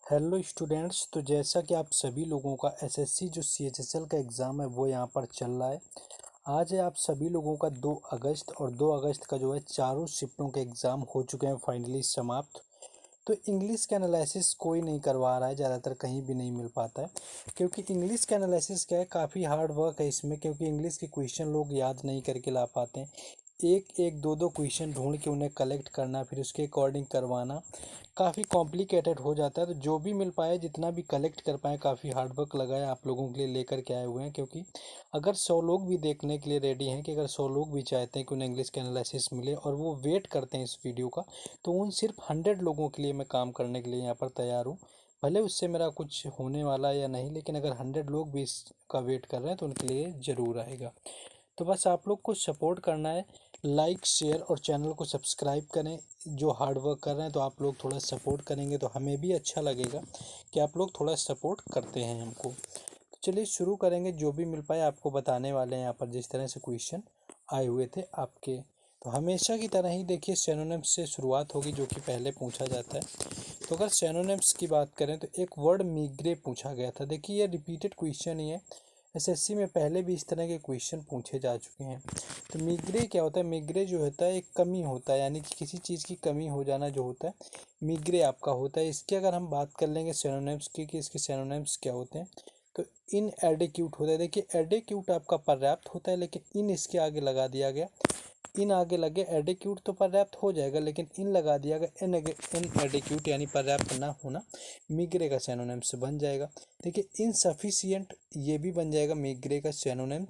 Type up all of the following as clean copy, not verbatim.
Hello students. तो जैसा कि आप सभी लोगों का एसएससी जो सीएचएसएल का एग्ज़ाम है वो यहाँ पर चल रहा है। आज है आप सभी लोगों का 2 अगस्त और 2 अगस्त का जो है चारों शिफ्टों के एग्ज़ाम हो चुके हैं फाइनली समाप्त। तो इंग्लिश का एनालिसिस कोई नहीं करवा रहा है, ज़्यादातर कहीं भी नहीं मिल पाता है, क्योंकि इंग्लिश का एनालिसिस क्या है, काफ़ी हार्ड वर्क है इसमें, क्योंकि इंग्लिश के क्वेश्चन लोग याद नहीं करके ला पाते हैं। एक एक दो दो क्वेश्चन ढूंढ के उन्हें कलेक्ट करना, फिर उसके अकॉर्डिंग करवाना काफ़ी कॉम्प्लिकेटेड हो जाता है। तो जो भी मिल पाए, जितना भी कलेक्ट कर पाए, काफ़ी हार्ड वर्क लगा है आप लोगों के लिए लेकर के आए हुए हैं। क्योंकि अगर 100 लोग भी देखने के लिए रेडी हैं, कि अगर 100 लोग भी चाहते हैं कि उन्हें इंग्लिश का एनालिसिस मिले और वो वेट करते हैं इस वीडियो का, तो उन सिर्फ 100 लोगों के लिए मैं काम करने के लिए यहाँ पर तैयार हूँ। भले उससे मेरा कुछ होने वाला है या नहीं, लेकिन अगर 100 लोग भी इसका वेट कर रहे हैं तो उनके लिए ज़रूर आएगा। तो बस आप लोग को सपोर्ट करना है, लाइक शेयर और चैनल को सब्सक्राइब करें। जो हार्ड वर्क कर रहे हैं तो आप लोग थोड़ा सपोर्ट करेंगे तो हमें भी अच्छा लगेगा कि आप लोग थोड़ा सपोर्ट करते हैं हमको। तो चलिए शुरू करेंगे, जो भी मिल पाए आपको बताने वाले हैं यहाँ पर, जिस तरह से क्वेश्चन आए हुए थे आपके। तो हमेशा की तरह ही देखिए सिनोनिम्स से शुरुआत होगी, जो कि पहले पूछा जाता है। तो अगर सिनोनिम्स की बात करें तो एक वर्ड मिग्रे पूछा गया था। देखिए ये रिपीटेड क्वेश्चन ही है, एसएससी में पहले भी इस तरह के क्वेश्चन पूछे जा चुके हैं। तो मिग्रे क्या होता है? मिग्रे जो होता है एक कमी होता है, यानी कि किसी चीज़ की कमी हो जाना जो होता है, मिग्रे आपका होता है। इसकी अगर हम बात कर लेंगे सिनोनिम्स की कि इसके सिनोनिम्स क्या होते हैं, तो इन एडिक्यूट होता है। देखिए एडिक्यूट आपका पर्याप्त होता है, लेकिन इन इसके आगे लगा दिया गया, इन आगे लगे एडिक्यूट तो पर्याप्त हो जाएगा, लेकिन इन लगा दिया गया इन एडिक्यूट यानी पर्याप्त ना होना मिग्रे का सिनोनिम्स बन जाएगा। देखिए इनसफिशियंट ये भी बन जाएगा मिग्रे का सिनोनिम,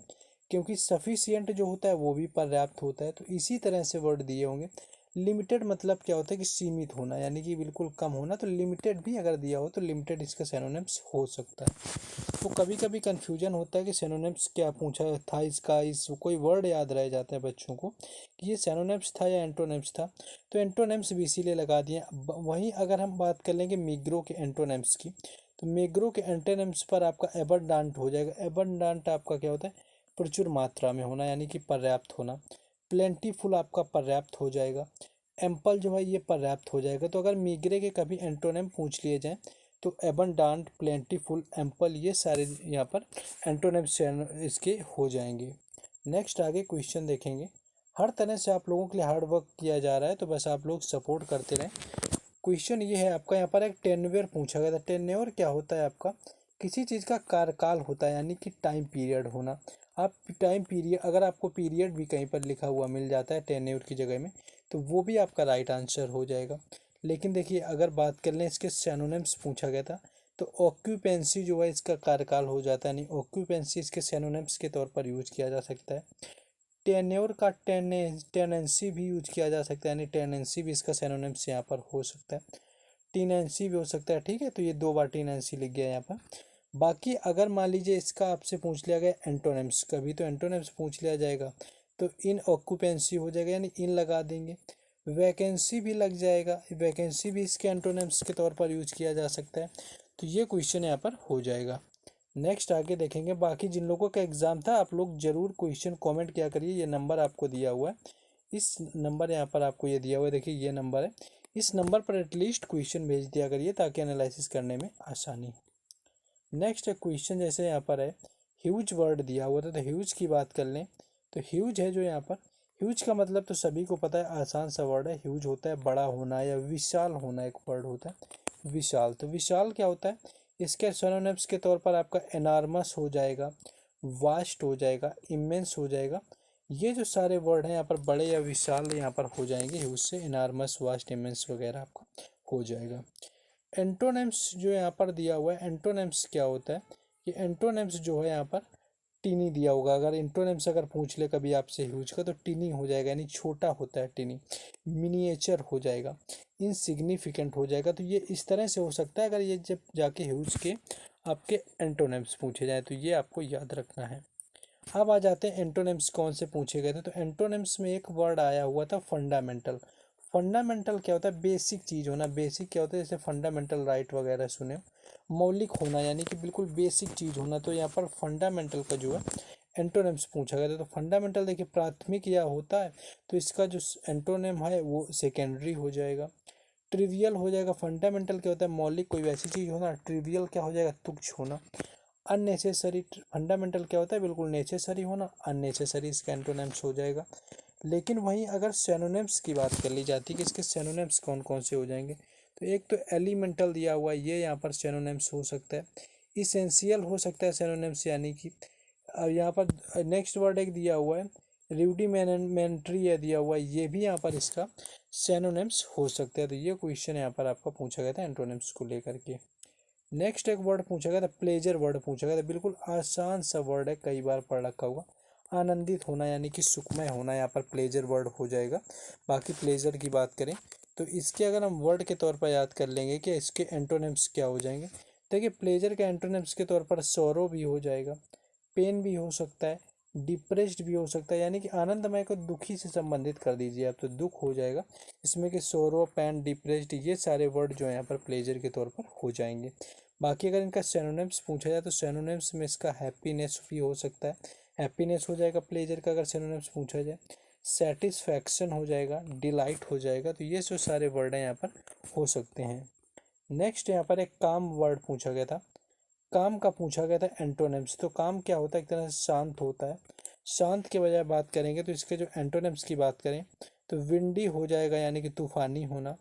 क्योंकि सफिशियंट जो होता है वो भी पर्याप्त होता है। तो इसी तरह से वर्ड दिए होंगे। लिमिटेड मतलब क्या होता है कि सीमित होना, यानी कि बिल्कुल कम होना। तो लिमिटेड भी अगर दिया हो तो लिमिटेड इसका सिनोनिम्स हो सकता है। तो कभी कभी कन्फ्यूजन होता है कि सिनोनिम्स क्या पूछा था इसका, इस कोई वर्ड याद रह जाता है बच्चों को कि ये सिनोनिम्स था या एंटोनिम्स था। तो एंटोनिम्स भी इसीलिए लगा दिए। वहीं अगर हम बात कर लेंगे मिग्रो के एंटोनिम्स की, तो मिग्रो के एंटोनिम्स पर आपका एबंडांट हो जाएगा। एबंडांट आपका क्या होता है? प्रचुर मात्रा में होना, यानी कि पर्याप्त होना। प्लेंटीफुल आपका पर्याप्त हो जाएगा। एम्पल जो है ये पर्याप्त हो जाएगा। तो अगर मिग्रे के कभी एंटोनिम पूछ लिए जाएं तो एबंडांट, प्लेंटीफुल, एम्पल ये सारे यहाँ पर एंटोनिम्स इसके हो जाएंगे। नेक्स्ट आगे क्वेश्चन देखेंगे। हर तरह से आप लोगों के लिए हार्ड वर्क किया जा रहा है, तो बस आप लोग सपोर्ट करते रहें। क्वेश्चन ये है आपका, यहाँ पर एक टेन्योर पूछा गया था। टेन्योर क्या होता है आपका? किसी चीज़ का कार्यकाल होता है, यानी कि टाइम पीरियड होना। आप टाइम पीरियड, अगर आपको पीरियड भी कहीं पर लिखा हुआ मिल जाता है टेन्योर की जगह में, तो वो भी आपका राइट आंसर हो जाएगा। लेकिन देखिए अगर बात कर लें, इसके सिनोनिम्स पूछा गया था, तो ऑक्यूपेंसी जो है इसका कार्यकाल हो जाता है। नहीं, ऑक्यूपेंसी इसके सिनोनिम्स के तौर पर यूज किया जा सकता है। टेन्योर का टेनेंसी भी यूज किया जा सकता है, यानी टेनेंसी भी इसका सिनोनिम्स यहाँ पर हो सकता है। टीनेंसी भी हो सकता है। ठीक है, तो ये 2 बार टीनेंसी लिख गया यहाँ पर। बाकी अगर मान लीजिए इसका आपसे पूछ लिया गया एंटोनिम्स का भी, तो एंटोनिम्स पूछ लिया जाएगा तो इन ऑक्यूपेंसी हो जाएगा, यानी इन लगा देंगे। वैकेंसी भी लग जाएगा, वैकेंसी भी इसके एंटोनिम्स के तौर पर यूज किया जा सकता है। तो ये क्वेश्चन यहाँ पर हो जाएगा। नेक्स्ट आगे देखेंगे। बाकी जिन लोगों का एग्जाम था, आप लोग जरूर क्वेश्चन कमेंट किया करिए। ये नंबर आपको दिया हुआ है, इस नंबर यहाँ पर आपको ये दिया हुआ है, देखिए ये नंबर है। इस नंबर पर एटलीस्ट क्वेश्चन भेज दिया करिए ताकि एनालिसिस करने में आसानी हो। नेक्स्ट क्वेश्चन जैसे यहाँ पर है, ह्यूज वर्ड दिया हुआ था, तो ह्यूज की बात कर लें तो ह्यूज है जो यहाँ पर, ह्यूज का मतलब तो सभी को पता है, आसान सा वर्ड है। ह्यूज होता है बड़ा होना या विशाल होना, एक वर्ड होता है विशाल। तो विशाल क्या होता है? इसके सिनोनिम्स के तौर पर आपका एनार्मस हो जाएगा, वास्ट हो जाएगा, इमेंस हो जाएगा। ये जो सारे वर्ड हैं यहाँ पर बड़े या विशाल यहाँ पर हो जाएंगे ह्यूज से। एनार्मस, वास्ट, इमेंस वगैरह आपका हो जाएगा। एंटोनिम्स जो यहाँ पर दिया हुआ है, एंटोनिम्स क्या होता है कि एंटोनिम्स जो है यहाँ पर टीनी दिया होगा। अगर एंटोनिम्स अगर पूछ ले कभी आपसे ह्यूज का, तो टीनी हो जाएगा, यानी छोटा होता है टीनी। मिनिएचर हो जाएगा, इनसिग्निफिकेंट हो जाएगा। तो ये इस तरह से हो सकता है अगर ये जब जाके ह्यूज के आपके एंटोनिम्स पूछे जाए, तो ये आपको याद रखना है। अब आ जाते हैं एंटोनिम्स कौन से पूछे गए थे। तो एंटोनिम्स में एक वर्ड आया हुआ था फंडामेंटल। फंडामेंटल क्या होता है? बेसिक चीज़ होना। बेसिक क्या होता है? जैसे फंडामेंटल राइट वगैरह सुने, मौलिक होना, यानी कि बिल्कुल बेसिक चीज़ होना। तो यहाँ पर फंडामेंटल का जो है एंटोनिम्स पूछा गया था। तो फंडामेंटल देखिए प्राथमिक या होता है, तो इसका जो एंटोनिम है वो सेकेंडरी हो जाएगा। ट्रिवियल हो जाएगा, फंडामेंटल क्या होता है, मौलिक कोई वैसी चीज़ होना, ट्रिवियल क्या हो जाएगा, तुच्छ होना। अननेसेसरी, फंडामेंटल क्या होता है, बिल्कुल नेसेसरी होना, अननेसेसरी इसका एंटोनिम्स हो जाएगा। लेकिन वहीं अगर सिनोनिम्स की बात कर ली जाती है कि इसके सिनोनिम्स कौन कौन से हो जाएंगे, तो एक तो एलिमेंटल दिया हुआ है, ये यहाँ पर सिनोनिम्स हो सकता है। इसेंशियल हो सकता है सिनोनिम्स, यानी कि यहाँ पर नेक्स्ट वर्ड एक दिया हुआ है, रूडिमेंट्री है दिया हुआ है, ये भी यहाँ पर इसका सिनोनिम्स हो सकता है। तो ये क्वेश्चन यहाँ पर आपका पूछा गया था एंटोनिम्स को लेकर के। नेक्स्ट एक वर्ड पूछा गया था, प्लेजर वर्ड पूछा गया था, बिल्कुल आसान सा वर्ड है, कई बार पढ़ रखा होगा। आनंदित होना यानी कि सुखमय होना, यहाँ पर प्लेजर वर्ड हो जाएगा। बाकी प्लेजर की बात करें तो इसके अगर हम वर्ड के तौर पर याद कर लेंगे कि इसके एंटोनिम्स क्या हो जाएंगे, देखिए प्लेजर के एंटोनिम्स के तौर पर सौरो भी हो जाएगा, पेन भी हो सकता है, डिप्रेस्ड भी हो सकता है, यानी कि आनंदमय को दुखी से संबंधित कर दीजिए आप, तो दुख हो जाएगा इसमें कि सोरो, पेन, डिप्रेस्ड, ये सारे वर्ड जो है यहाँ पर प्लेजर के तौर पर हो जाएंगे। बाकी अगर इनका सिनोनिम्स पूछा जाए तो सिनोनिम्स में इसका हैप्पीनेस भी हो सकता है, हैप्पीनेस हो जाएगा प्लेजर का अगर सिनोनिम्स पूछा जाए। सेटिस्फैक्शन हो जाएगा, डिलाइट हो जाएगा, तो ये जो सारे वर्ड हैं यहाँ पर हो सकते हैं। नेक्स्ट यहाँ पर एक काम वर्ड पूछा गया था, काम का पूछा गया था एंटोनिम्स। तो काम क्या होता है, एक तरह से शांत होता है। शांत के बजाय बात करेंगे तो इसके जो एंटोनिम्स की बात करें तो विंडी हो जाएगा, यानी कि तूफानी होना।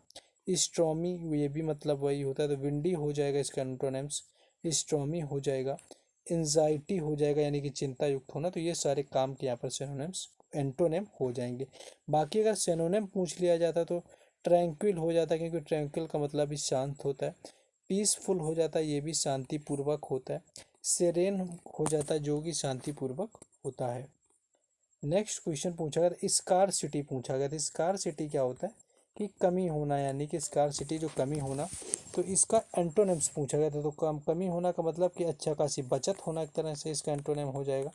स्ट्रॉमी, ये भी मतलब वही होता है, तो विंडी हो जाएगा इसका एंटोनिम्स, स्ट्रॉमी हो जाएगा। एंजाइटी हो जाएगा, यानी कि चिंता युक्त होना। तो ये सारे काम के यहाँ पर सिनोनिम्स एंटोनिम हो जाएंगे। बाकी अगर सिनोनिम पूछ लिया जाता तो ट्रैंक्विल हो जाता है, क्योंकि ट्रैंक्विल का मतलब भी शांत होता है। पीसफुल हो जाता है, ये भी शांतिपूर्वक होता है। सेरेन हो जाता है, जो कि शांतिपूर्वक होता है। नेक्स्ट क्वेश्चन पूछा गया, स्कार सिटी पूछा गया था। स्कार सिटी क्या होता है कि कमी होना, यानी कि स्कार सिटी जो कमी होना, तो इसका एंटोनिम्स पूछा गया था। तो कमी होना का मतलब कि अच्छा खासी बचत होना, एक तरह से इसका एंटोनिम हो जाएगा।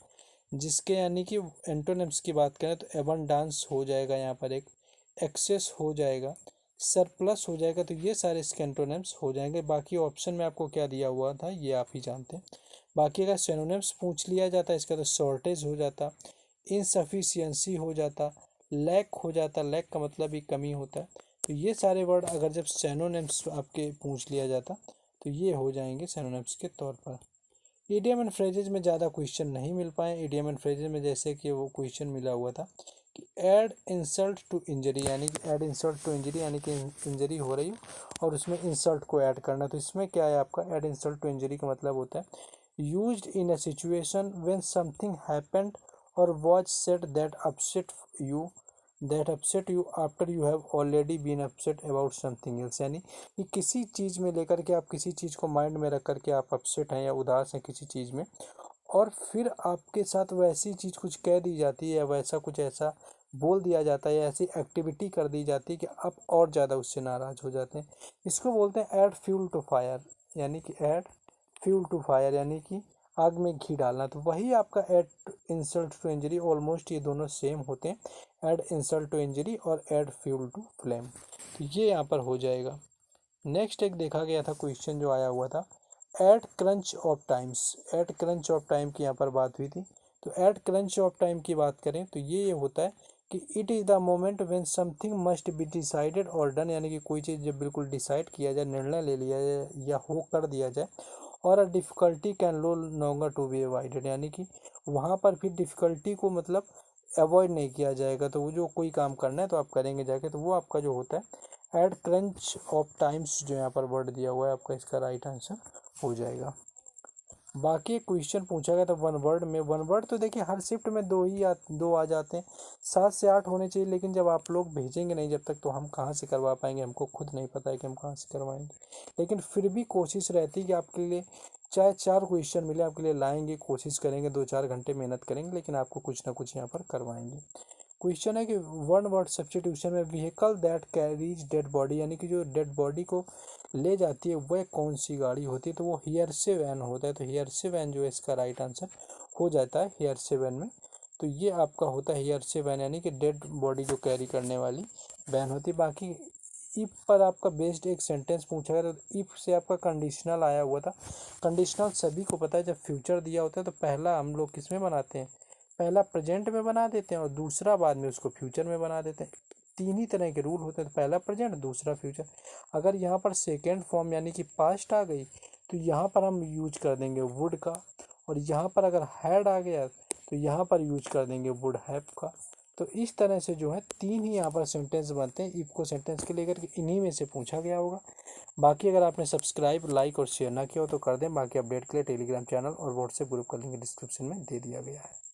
जिसके यानी कि एंटोनिम्स की बात करें तो एबंडांस हो जाएगा यहाँ पर एक, एक्सेस हो जाएगा, सरप्लस हो जाएगा। तो ये सारे इसके एंटोनिम्स हो जाएंगे। बाकी ऑप्शन में आपको क्या दिया हुआ था ये आप ही जानते हैं। बाकी अगर सिनोनिम्स पूछ लिया जाता है इसका तो शॉर्टेज हो जाता, इनसफिशियंसी हो जाता, लैक हो जाता, लैक का मतलब ही कमी होता है। तो ये सारे वर्ड अगर जब सिनोनिम्स आपके पूछ लिया जाता तो ये हो जाएंगे सिनोनिम्स के तौर पर। इडियम एंड फ्रेजेज में ज़्यादा क्वेश्चन नहीं मिल पाए। इडियम एंड फ्रेजेज में जैसे कि वो क्वेश्चन मिला हुआ था कि ऐड इंसल्ट टू इंजरी, यानी कि ऐड इंसल्ट टू इंजरी, यानी कि इंजरी हो रही और उसमें इंसल्ट को ऐड करना। तो इसमें क्या है आपका, ऐड इंसल्ट टू इंजरी का मतलब होता है used in a situation when something happened or was said that upset you after you have already been upset about something else, यानी कि किसी चीज़ में लेकर के आप किसी चीज़ को माइंड में रख करके आप अपसेट हैं या उदास हैं किसी चीज़ में, और फिर आपके साथ वैसी चीज़ कुछ कह दी जाती है या वैसा कुछ ऐसा बोल दिया जाता है या ऐसी एक्टिविटी कर दी जाती है कि आप और ज़्यादा उससे नाराज़ हो जाते हैं। इसको बोलते हैं ऐड फ्यूल टू फायर, यानी कि ऐड फ्यूल टू फायर, यानी कि आग में घी डालना। तो वही आपका add insult to injury, almost ये दोनों सेम होते हैं, ऐड इंसल्ट टू इंजरी और ऐड फ्यूल टू फ्लेम। तो ये यहाँ पर हो जाएगा। नेक्स्ट एक देखा गया था क्वेश्चन जो आया हुआ था, at crunch of times. At crunch of time की यहाँ पर बात हुई थी। तो एट क्रंच ऑफ टाइम की बात करें तो ये होता है कि it is the moment when something must be decided और डन, यानी कि कोई चीज़ जब बिल्कुल डिसाइड किया जाए, निर्णय ले लिया जाए या हो कर दिया जाए, और a difficulty can no longer to be avoided, यानी कि वहाँ पर फिर डिफ़िकल्टी को मतलब अवॉइड नहीं किया जाएगा। तो वो जो कोई काम करना है तो आप करेंगे जाके, तो वो आपका जो होता है एट क्रंच ऑफ टाइम्स, जो यहाँ पर वर्ड दिया हुआ है आपका इसका राइट आंसर हो जाएगा। बाकी एक क्वेश्चन पूछा गया था वन वर्ड में। वन वर्ड तो देखिए हर शिफ्ट में दो आ जाते हैं, 7 से 8 होने चाहिए, लेकिन जब आप लोग भेजेंगे नहीं जब तक तो हम कहाँ से करवा पाएंगे, हमको खुद नहीं पता है कि हम कहाँ से करवाएंगे। लेकिन फिर भी कोशिश रहती है कि आपके लिए चाहे 4 क्वेश्चन मिले आपके लिए लाएंगे, कोशिश करेंगे, 2-4 घंटे मेहनत करेंगे, लेकिन आपको कुछ ना कुछ यहाँ पर करवाएंगे। क्वेश्चन है कि वन वर्ड सब्स्टिट्यूशन में vehicle that carries dead body, यानी कि जो डेड बॉडी को ले जाती है वह कौन सी गाड़ी होती है, तो वो हियरसे वैन होता है। तो हियरसे वैन जो है इसका राइट आंसर हो जाता है हियरसे वैन में। तो ये आपका होता है हियरसे वैन, यानी कि डेड बॉडी जो कैरी करने वाली वैन होती है। बाकी इफ पर आपका बेस्ड एक सेंटेंस पूछा गया, तो इफ से आपका कंडीशनल आया हुआ था। कंडीशनल सभी को पता है जब फ्यूचर दिया होता है तो पहला हम लोग किस में बनाते हैं, पहला प्रेजेंट में बना देते हैं और दूसरा बाद में उसको फ्यूचर में बना देते हैं। तीन ही तरह के रूल होते हैं, तो पहला प्रेजेंट, दूसरा फ्यूचर। अगर यहाँ पर सेकेंड फॉर्म यानी कि पास्ट आ गई तो यहाँ पर हम यूज कर देंगे वुड का, और यहाँ पर अगर हैड आ गया तो यहाँ पर यूज कर देंगे वुड हैव का। तो इस तरह से जो है तीन ही यहाँ पर सेंटेंस बनते हैं इफ को सेंटेंस के लेकर के, इन्हीं में से पूछा गया होगा। बाकी अगर आपने सब्सक्राइब, लाइक और शेयर ना किया हो तो कर दें। बाकी अपडेट के लिए टेलीग्राम चैनल और व्हाट्सएप ग्रुप का लिंक डिस्क्रिप्शन में दे दिया गया है।